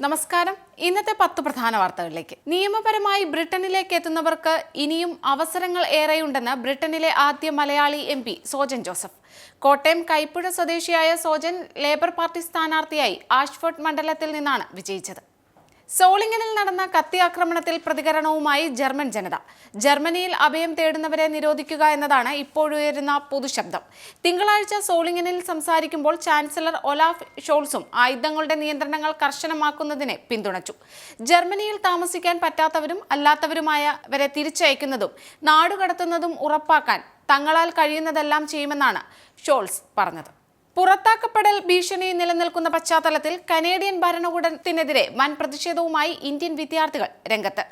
നമസ്കാരം. ഇന്നത്തെ 10 പ്രധാന വാർത്തകളിലേക്ക്. നിയമപരമായി ബ്രിട്ടനിലേക്ക് എത്തുന്നവർക്ക് ഇനിയും അവസരങ്ങൾ ഏറെയുണ്ടെന്ന് ബ്രിട്ടനിലെ ആദ്യ മലയാളി MP സോജൻ ജോസഫ്. കോട്ടയം കൈപ്പുഴ സ്വദേശിയായ സോജൻ ലേബർ പാർട്ടി സ്ഥാനാർത്ഥിയായി ആഷ്ഫോർഡ് മണ്ഡലത്തിൽ നിന്നാണ് വിജയിച്ചത്. സോളിംഗനിൽ നടന്ന കത്തിയാക്രമണത്തിൽ പ്രതികരണവുമായി ജർമ്മൻ ജനത. ജർമ്മനിയിൽ അഭയം തേടുന്നവരെ നിരോധിക്കുക എന്നതാണ് ഇപ്പോഴുയരുന്ന പൊതുശബ്ദം. തിങ്കളാഴ്ച സോളിംഗനിൽ സംസാരിക്കുമ്പോൾ ചാൻസലർ ഒലാഫ് ഷോൾസും ആയുധങ്ങളുടെ നിയന്ത്രണങ്ങൾ കർശനമാക്കുന്നതിനെ പിന്തുണച്ചു. ജർമ്മനിയിൽ താമസിക്കാൻ പറ്റാത്തവരും അല്ലാത്തവരുമായവരെ തിരിച്ചയക്കുന്നതും നാടുകടത്തുന്നതും ഉറപ്പാക്കാൻ തങ്ങളാൽ കഴിയുന്നതെല്ലാം ചെയ്യുമെന്നാണ് ഷോൾസ് പറഞ്ഞത്. പുറത്താക്കപ്പെടൽ ഭീഷണി നിലനിൽക്കുന്ന പശ്ചാത്തലത്തിൽ കനേഡിയൻ ഭരണകൂടത്തിനെതിരെ വൻ പ്രതിഷേധവുമായി ഇന്ത്യൻ വിദ്യാർത്ഥികൾ രംഗത്ത്.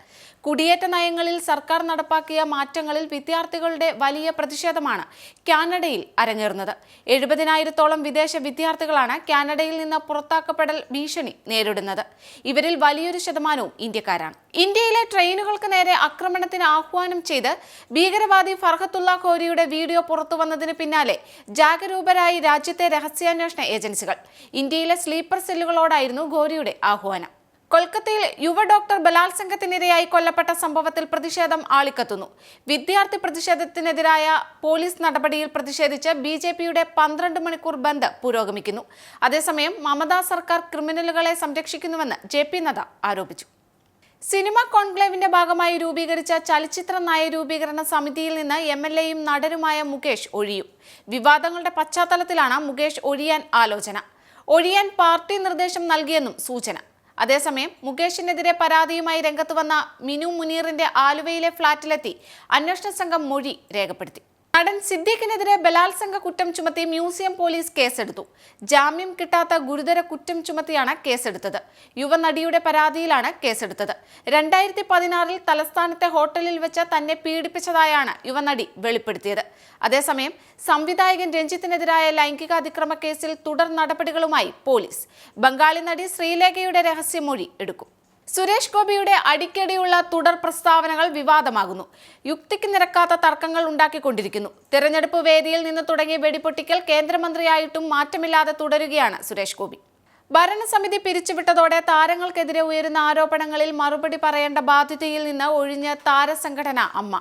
കുടിയേറ്റ നയങ്ങളിൽ സർക്കാർ നടപ്പാക്കിയ മാറ്റങ്ങളിൽ വിദ്യാർത്ഥികളുടെ വലിയ പ്രതിഷേധമാണ് കാനഡയിൽ അരങ്ങേറുന്നത്. 70,000-ഓളം വിദേശ വിദ്യാർത്ഥികളാണ് കാനഡയിൽ നിന്ന് പുറത്താക്കപ്പെടൽ ഭീഷണി നേരിടുന്നത്. ഇവരിൽ വലിയൊരു ശതമാനവും ഇന്ത്യക്കാരാണ്. ഇന്ത്യയിലെ ട്രെയിനുകൾക്ക് നേരെ ആക്രമണത്തിന് ആഹ്വാനം ചെയ്ത് ഭീകരവാദി ഫർഹത്തുള്ള ഖോരിയുടെ വീഡിയോ പുറത്തുവന്നതിന് പിന്നാലെ ജാഗരൂകരായി രാജ്യത്തെ രഹസ്യാന്വേഷണ ഏജൻസികൾ. ഇന്ത്യയിലെ സ്ലീപ്പർ സെല്ലുകളോടായിരുന്നു ഖോരിയുടെ ആഹ്വാനം. കൊൽക്കത്തയിൽ യുവ ഡോക്ടർ ബലാത്സംഗത്തിനിരയായി കൊല്ലപ്പെട്ട സംഭവത്തിൽ പ്രതിഷേധം ആളിക്കത്തുന്നു. വിദ്യാർത്ഥി പ്രതിഷേധത്തിനെതിരായ പോലീസ് നടപടിയിൽ പ്രതിഷേധിച്ച് BJPയുടെ 12 മണിക്കൂർ ബന്ദ് പുരോഗമിക്കുന്നു. അതേസമയം മമതാ സർക്കാർ ക്രിമിനലുകളെ സംരക്ഷിക്കുന്നുവെന്ന് JP നദ്ദ ആരോപിച്ചു. സിനിമ കോൺക്ലേവിന്റെ ഭാഗമായി രൂപീകരിച്ച ചലച്ചിത്ര നയരൂപീകരണ സമിതിയിൽ നിന്ന് MLAയും നടനുമായ മുകേഷ് ഒഴിയും. വിവാദങ്ങളുടെ പശ്ചാത്തലത്തിലാണ് മുകേഷ് ഒഴിയാൻ ആലോചന. ഒഴിയാൻ പാർട്ടി നിർദ്ദേശം നൽകിയെന്നും സൂചന. അതേസമയം മുകേഷിനെതിരെ പരാതിയുമായി രംഗത്ത് വന്ന മിനു മുനീറിന്റെ ആലുവയിലെ ഫ്ളാറ്റിലെത്തി അന്വേഷണ സംഘം മൊഴി രേഖപ്പെടുത്തി. നടൻ സിദ്ദീഖിനെതിരെ ബലാത്സംഗ കുറ്റം ചുമത്തി മ്യൂസിയം പോലീസ് കേസെടുത്തു. ജാമ്യം കിട്ടാത്ത ഗുരുതര കുറ്റം ചുമത്തിയാണ് കേസെടുത്തത്. യുവനടിയുടെ പരാതിയിലാണ് കേസെടുത്തത്. 2016-ൽ തലസ്ഥാനത്തെ ഹോട്ടലിൽ വെച്ച് തന്നെ പീഡിപ്പിച്ചതായാണ് യുവനടി വെളിപ്പെടുത്തിയത്. അതേസമയം സംവിധായകൻ രഞ്ജിത്തിനെതിരായ ലൈംഗികാതിക്രമ കേസിൽ തുടർ നടപടികളുമായി പോലീസ്. ബംഗാളി നടി ശ്രീലേഖയുടെ രഹസ്യമൊഴി എടുക്കും. സുരേഷ് ഗോപിയുടെ അടിക്കടിയുള്ള തുടർ പ്രസ്താവനകൾ വിവാദമാകുന്നു. യുക്തിക്ക് നിരക്കാത്ത തർക്കങ്ങൾ ഉണ്ടാക്കിക്കൊണ്ടിരിക്കുന്നു. തെരഞ്ഞെടുപ്പ് വേദിയിൽ നിന്ന് തുടങ്ങിയ വെടിപൊട്ടിക്കൽ കേന്ദ്രമന്ത്രിയായിട്ടും മാറ്റമില്ലാതെ തുടരുകയാണ് സുരേഷ് ഗോപി. ഭരണസമിതി പിരിച്ചുവിട്ടതോടെ താരങ്ങൾക്കെതിരെ ഉയരുന്ന ആരോപണങ്ങളിൽ മറുപടി പറയേണ്ട ബാധ്യതയിൽ നിന്ന് ഒഴിഞ്ഞ താരസംഘടന അമ്മ.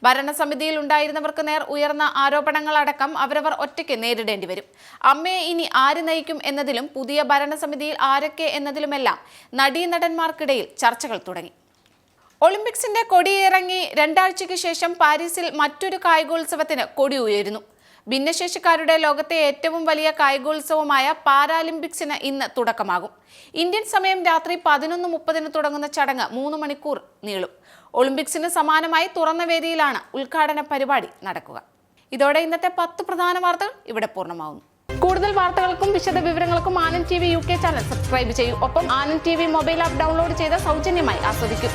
ഭരണസമിതിയിൽ ഉണ്ടായിരുന്നവർക്ക് നേർ ഉയർന്ന ആരോപണങ്ങളടക്കം അവരവർ ഒറ്റയ്ക്ക് നേരിടേണ്ടി വരും. അമ്മയെ ഇനി ആര് നയിക്കും എന്നതിലും പുതിയ ഭരണസമിതിയിൽ ആരൊക്കെ എന്നതിലുമെല്ലാം നടീനടന്മാർക്കിടയിൽ ചർച്ചകൾ തുടങ്ങി. ഒളിമ്പിക്സിന്റെ കൊടിയിറങ്ങി 2 ആഴ്ചയ്ക്ക് ശേഷം പാരീസിൽ മറ്റൊരു കായികോത്സവത്തിന് കൊടി ഉയരുന്നു. ഭിന്നശേഷിക്കാരുടെ ലോകത്തെ ഏറ്റവും വലിയ കായികോത്സവമായ പാരാലിമ്പിക്സിന് ഇന്ന് തുടക്കമാകും. ഇന്ത്യൻ സമയം രാത്രി 11:30 തുടങ്ങുന്ന ചടങ്ങ് 3 മണിക്കൂർ നീളും. ഒളിമ്പിക്സിന് സമാനമായി തുറന്ന വേദിയിലാണ് ഉദ്ഘാടന പരിപാടി നടക്കുക. ഇതോടെ ഇന്നത്തെ 10 പ്രധാന വാർത്തകൾ ഇവിടെ പൂർണ്ണമാവുന്നു. കൂടുതൽ വാർത്തകൾക്കും വിശദ വിവരങ്ങൾക്കും Anand TV UK channel subscribe ചെയ്യൂ. ഒപ്പം Anand TV mobile app download ചെയ്ത് സൗജന്യമായി ആസ്വദിക്കും.